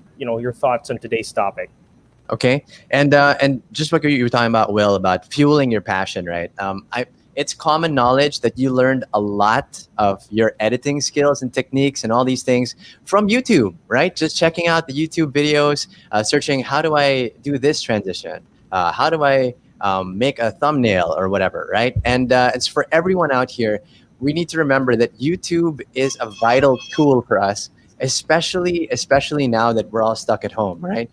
thoughts on today's topic. Okay, and just what you were talking about, Will, about fueling your passion, right? It's common knowledge that you learned a lot of your editing skills and techniques and all these things from YouTube, right? Just checking out the YouTube videos, searching, how do I do this transition? How do I make a thumbnail or whatever, right? And it's for everyone out here. We need to remember that YouTube is a vital tool for us, especially now that we're all stuck at home, right?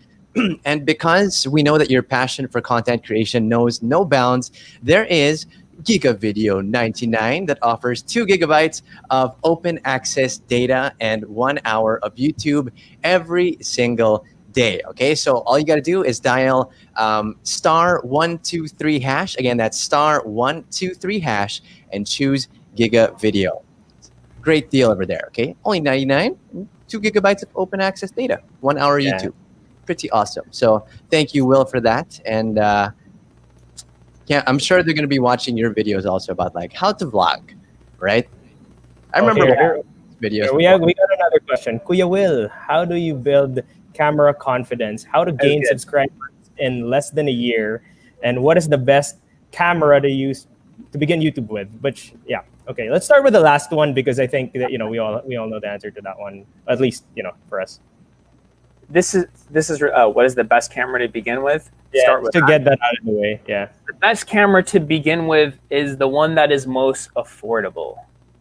And because we know that your passion for content creation knows no bounds, there is GigaVideo 99 that offers 2 gigabytes of open access data and 1 hour of YouTube every single day. Okay, so all you got to do is dial *123#. Again, that's *123#, and choose GigaVideo. Great deal over there. Okay, only 99, 2 gigabytes of open access data, 1 hour YouTube. Pretty awesome. So thank you, Will, for that. And yeah, I'm sure they're going to be watching your videos also about like how to vlog, right? I remember videos. We got another question. Kuya Will, how do you build camera confidence? How to gain subscribers in less than a year? And what is the best camera to use to begin YouTube with? Which, yeah, okay. Let's start with the last one, because I think that we all know the answer to that one, at least for us. This is what is the best camera to begin with? Yeah, Start with to get that out of the way. Yeah. The best camera to begin with is the one that is most affordable.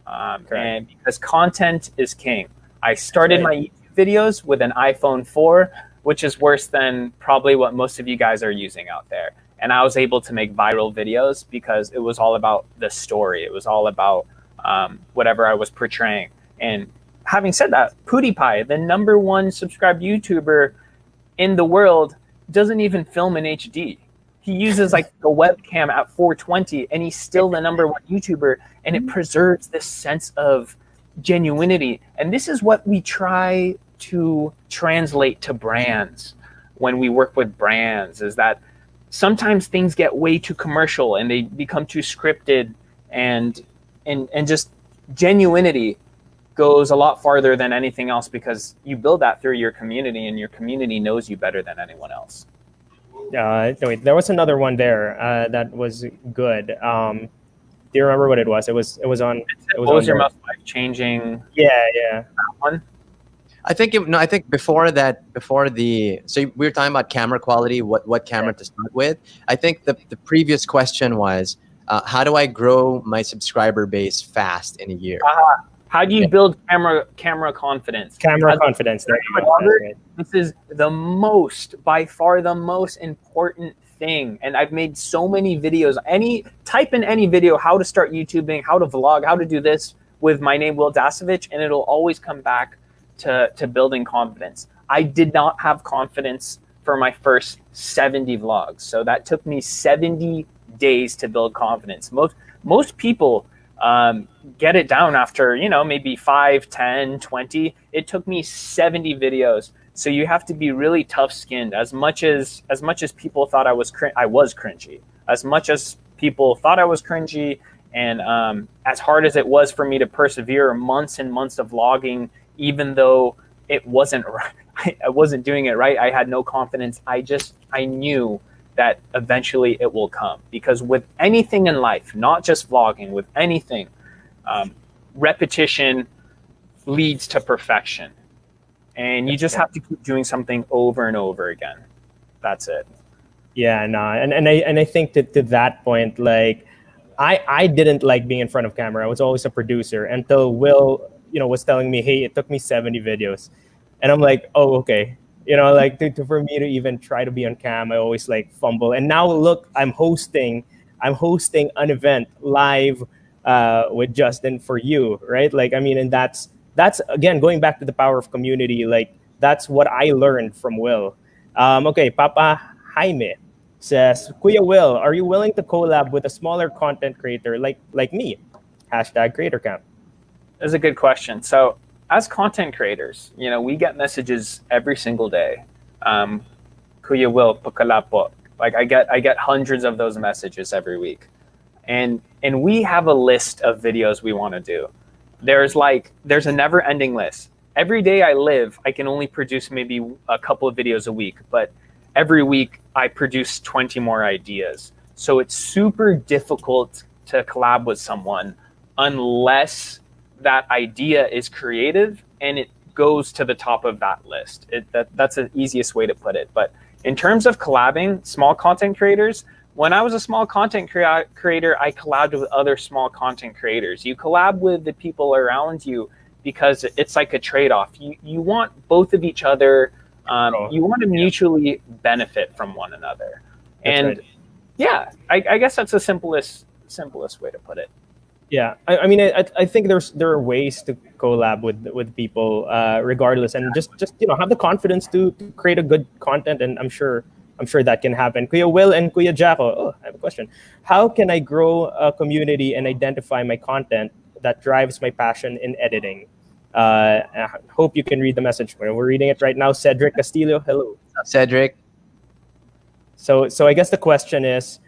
And because content is king. I started my YouTube videos with an iPhone 4, which is worse than probably what most of you guys are using out there. And I was able to make viral videos because it was all about the story. It was all about whatever I was portraying. And having said that, PewDiePie, the #1 subscribed YouTuber in the world, doesn't even film in HD. He uses like a webcam at 420, and he's still the #1 YouTuber, and it preserves this sense of genuinity. And this is what we try to translate to brands when we work with brands, is that sometimes things get way too commercial and they become too scripted, and just genuinity goes a lot farther than anything else, because you build that through your community, and your community knows you better than anyone else. Wait, there was another one there that was good. Do you remember what it was? It was on. What was your most life-changing? Yeah. One. I think I think before the so we were talking about camera quality, what camera to start with. I think the previous question was how do I grow my subscriber base fast in a year? How do you build camera confidence? Camera confidence. There you go. Right. This is by far the most important thing. And I've made so many videos. Type in any video, how to start YouTubing, how to vlog, how to do this with my name, Will Dasovich, and it'll always come back to building confidence. I did not have confidence for my first 70 vlogs. So that took me 70 days to build confidence. Most people get it down after, maybe 5, 10, 20. It took me 70 videos. So you have to be really tough-skinned. As much as people thought I was cringy. As much as people thought I was cringy, and as hard as it was for me to persevere months and months of vlogging, even though it wasn't right, I wasn't doing it right. I had no confidence. I knew that eventually it will come, because with anything in life, not just vlogging, with anything, repetition leads to perfection, and you just have to keep doing something over and over again. That's it. Yeah, no, and I think that to that point, like I didn't like being in front of camera. I was always a producer until Will, was telling me, hey, it took me 70 videos, and I'm like, oh, okay. For me to even try to be on cam, I always like fumble. And now look, I'm hosting an event live with Justin for you, right? Like, I mean, and that's again going back to the power of community. Like, that's what I learned from Will. Okay, Papa Jaime says, Kuya Will, are you willing to collab with a smaller content creator like me? #CreatorCamp. That's a good question. So, as content creators, we get messages every single day. Kuya Will, pakala po. Like I get hundreds of those messages every week. And we have a list of videos we want to do. There's a never ending list. Every day I live, I can only produce maybe a couple of videos a week, but every week I produce 20 more ideas. So it's super difficult to collab with someone unless that idea is creative and it goes to the top of that list. That's the easiest way to put it. But in terms of collabing, small content creators, when I was a small content creator, I collabed with other small content creators. You collab with the people around you because it's like a trade-off. You want both of each other. You want to mutually benefit from one another. And yeah, I guess that's the simplest way to put it. Yeah, I mean, I think there are ways to collab with people, regardless, and just have the confidence to create a good content, and I'm sure that can happen. Kuya Will and Kuya Jacko, I have a question. How can I grow a community and identify my content that drives my passion in editing? I hope you can read the message. We're reading it right now. Cedric Castillo, hello. Cedric. So I guess the question is,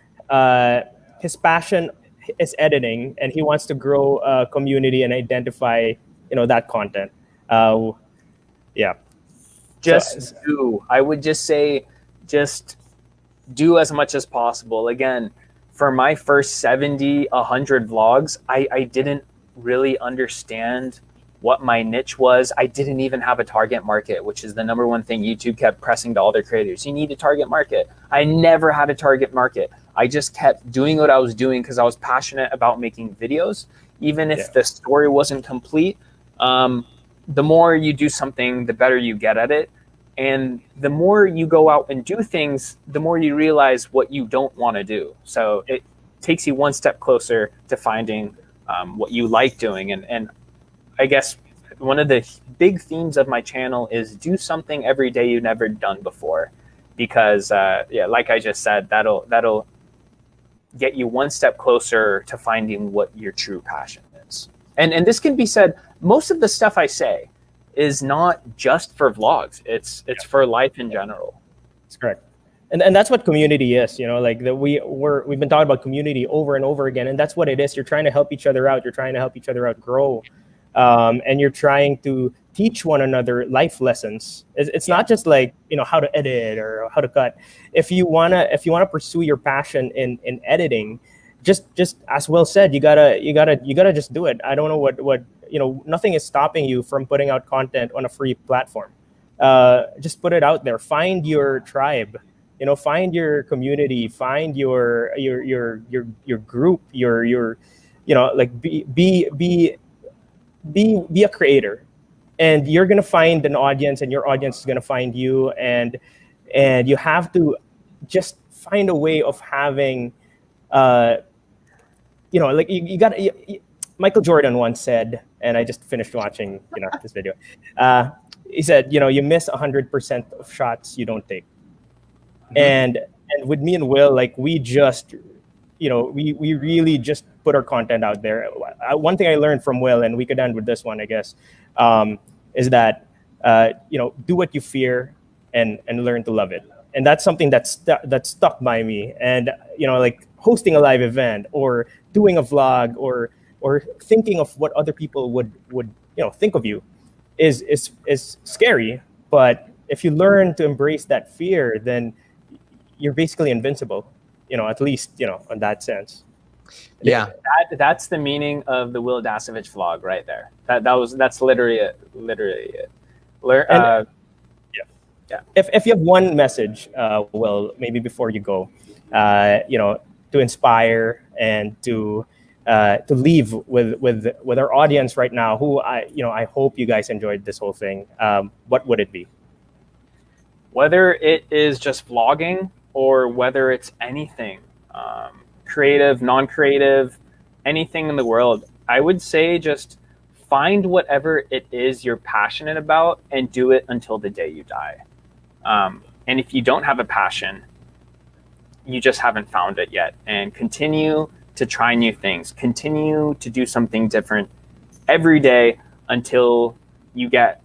his passion is editing, and he wants to grow a community and identify, that content. Yeah. I would just say, just do as much as possible. Again, for my first 70, 100 vlogs, I didn't really understand what my niche was. I didn't even have a target market, which is the number one thing YouTube kept pressing to all their creators. You need a target market. I never had a target market. I just kept doing what I was doing because I was passionate about making videos. Even if the story wasn't complete, the more you do something, the better you get at it. And the more you go out and do things, the more you realize what you don't want to do. So it takes you one step closer to finding what you like doing. And I guess one of the big themes of my channel is do something every day you've never done before. Because, like I just said, that'll get you one step closer to finding what your true passion is. And this can be said, most of the stuff I say is not just for vlogs. It's for life in general. That's correct. And that's what community is, like we've been talking about community over and over again, and that's what it is. You're trying to help each other out. You're trying to help each other out grow. And you're trying to teach one another life lessons. It's not just like, how to edit or how to cut. If you wanna pursue your passion in editing, just as Will said, you gotta just do it. I don't know what nothing is stopping you from putting out content on a free platform. Just put it out there. Find your tribe. Find your community. Find your group. Like be a creator, and you're gonna find an audience, and your audience is gonna find you, and you have to just find a way of having, like you got. Michael Jordan once said, and I just finished watching this video. He said, you miss 100% of shots you don't take. Mm-hmm. And with me and Will, like we just, we really just put our content out there. One thing I learned from Will, and we could end with this one, I guess, is that do what you fear and learn to love it. And that's something that's stuck by me. And like hosting a live event or doing a vlog or thinking of what other people would think of you is scary. But if you learn to embrace that fear, then you're basically invincible. At least on that sense. Yeah, that's the meaning of the Will Dasovich vlog right there. That's literally it. Yeah. If you have one message, Will, maybe before you go, to inspire and to leave with our audience right now, who I hope you guys enjoyed this whole thing. What would it be? Whether it is just vlogging or whether it's anything, creative, non-creative, anything in the world, I would say just find whatever it is you're passionate about and do it until the day you die. And if you don't have a passion, you just haven't found it yet. And continue to try new things. Continue to do something different every day until you get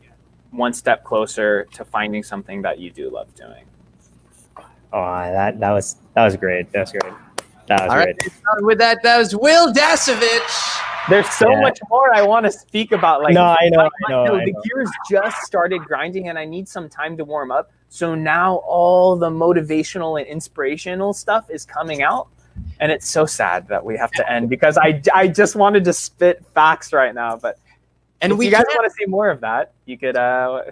one step closer to finding something that you do love doing. Oh, that was great. That's great. That was All right. great. With that was Will Dasovich. There's so much more I want to speak about. Like, no, I know. The gears just started grinding, and I need some time to warm up. So now all the motivational and inspirational stuff is coming out, and it's so sad that we have to end because I just wanted to spit facts right now. But if you guys want to see more of that, you could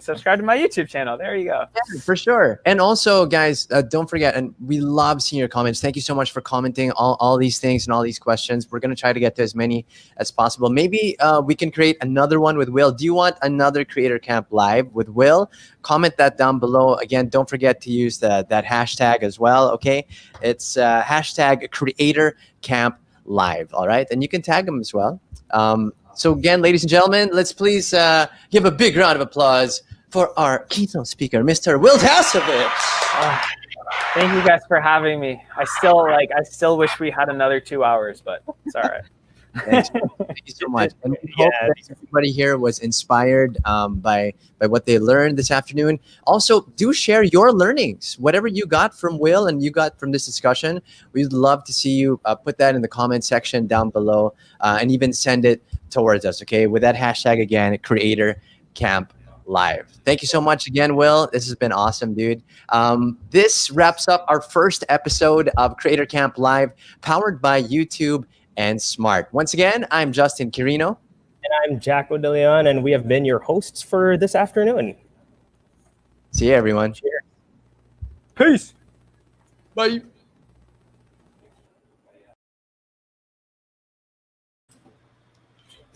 subscribe to my YouTube channel. There you go. Yeah, for sure. And also, guys, don't forget, and we love seeing your comments. Thank you so much for commenting all these things and all these questions. We're going to try to get to as many as possible. Maybe we can create another one with Will. Do you want another Creator Camp Live with Will? Comment that down below. Again, don't forget to use that hashtag as well, okay? It's hashtag Creator Camp Live, all right? And you can tag them as well. So again, ladies and gentlemen, let's please give a big round of applause for our keynote speaker, Mr. Will Dasovich. Thank you guys for having me. I still wish we had another 2 hours, but it's all right. Thank you so much. And we hope that everybody here was inspired by what they learned this afternoon. Also, do share your learnings, whatever you got from Will and you got from this discussion. We'd love to see you put that in the comment section down below and even send it towards us, okay? With that hashtag again, Creator Camp Live. Thank you so much again, Will. This has been awesome, dude. This wraps up our first episode of Creator Camp Live, powered by YouTube and Smart. Once again, I'm Justin Quirino. And I'm Jacko De Leon, and we have been your hosts for this afternoon. See you, everyone. Cheers. Peace. Bye.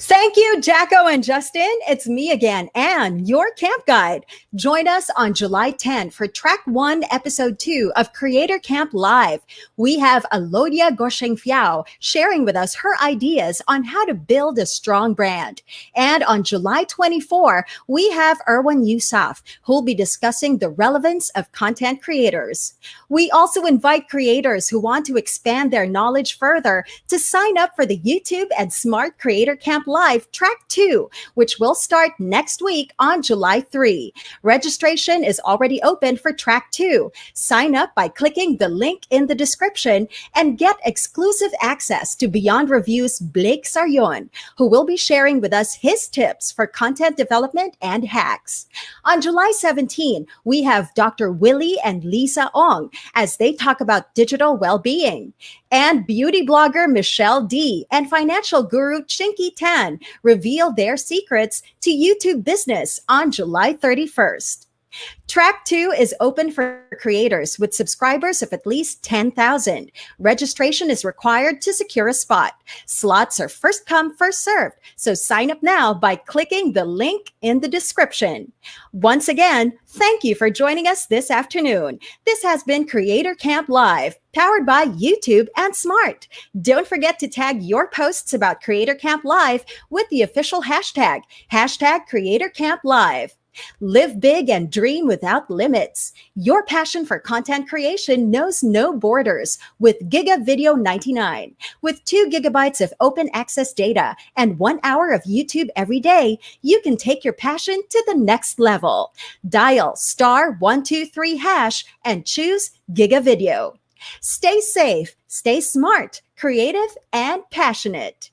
Thank you, Jacko and Justin. It's me again, Anne, your camp guide. Join us on July 10 for Track 1, Episode 2 of Creator Camp Live. We have Alodia Goshengfiao sharing with us her ideas on how to build a strong brand. And on July 24, we have Erwan Yusuf, who will be discussing the relevance of content creators. We also invite creators who want to expand their knowledge further to sign up for the YouTube and Smart Creator Camp Live Track 2, which will start next week on July 3. Registration is already open for Track 2. Sign up by clicking the link in the description and get exclusive access to Beyond Review's Blake Saryon, who will be sharing with us his tips for content development and hacks. On July 17, we have Dr. Willie and Lisa Ong as they talk about digital well-being. And beauty blogger Michelle D and financial guru Chinky Tan reveal their secrets to YouTube business on July 31st. Track 2 is open for creators with subscribers of at least 10,000. Registration is required to secure a spot. Slots are first come, first served, so sign up now by clicking the link in the description. Once again, thank you for joining us this afternoon. This has been Creator Camp Live, powered by YouTube and Smart. Don't forget to tag your posts about Creator Camp Live with the official hashtag Creator Camp Live. Live big and dream without limits. Your passion for content creation knows no borders with Giga Video 99. With 2 gigabytes of open access data and 1 hour of YouTube every day, you can take your passion to the next level. Dial *123# and choose Giga Video. Stay safe, stay smart, creative, and passionate.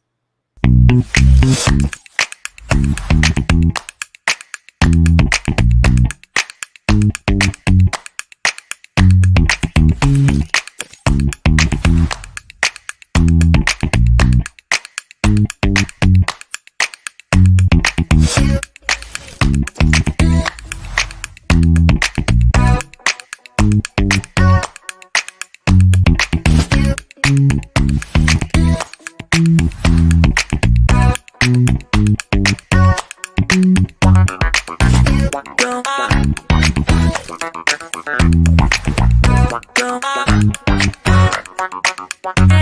Go.